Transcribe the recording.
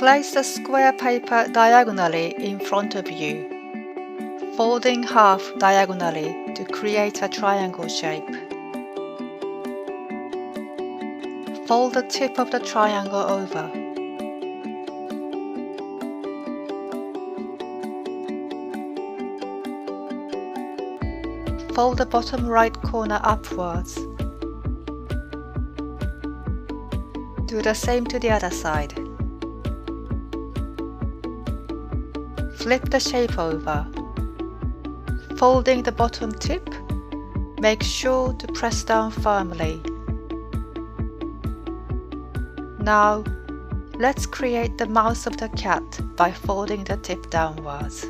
Place the square paper diagonally in front of you, folding half diagonally to create a triangle shape. Fold the tip of the triangle over. Fold the bottom right corner upwards. Do the same to the other side. Flip the shape over. Folding the bottom tip, make sure to press down firmly. Now, let's create the mouth of the cat by folding the tip downwards.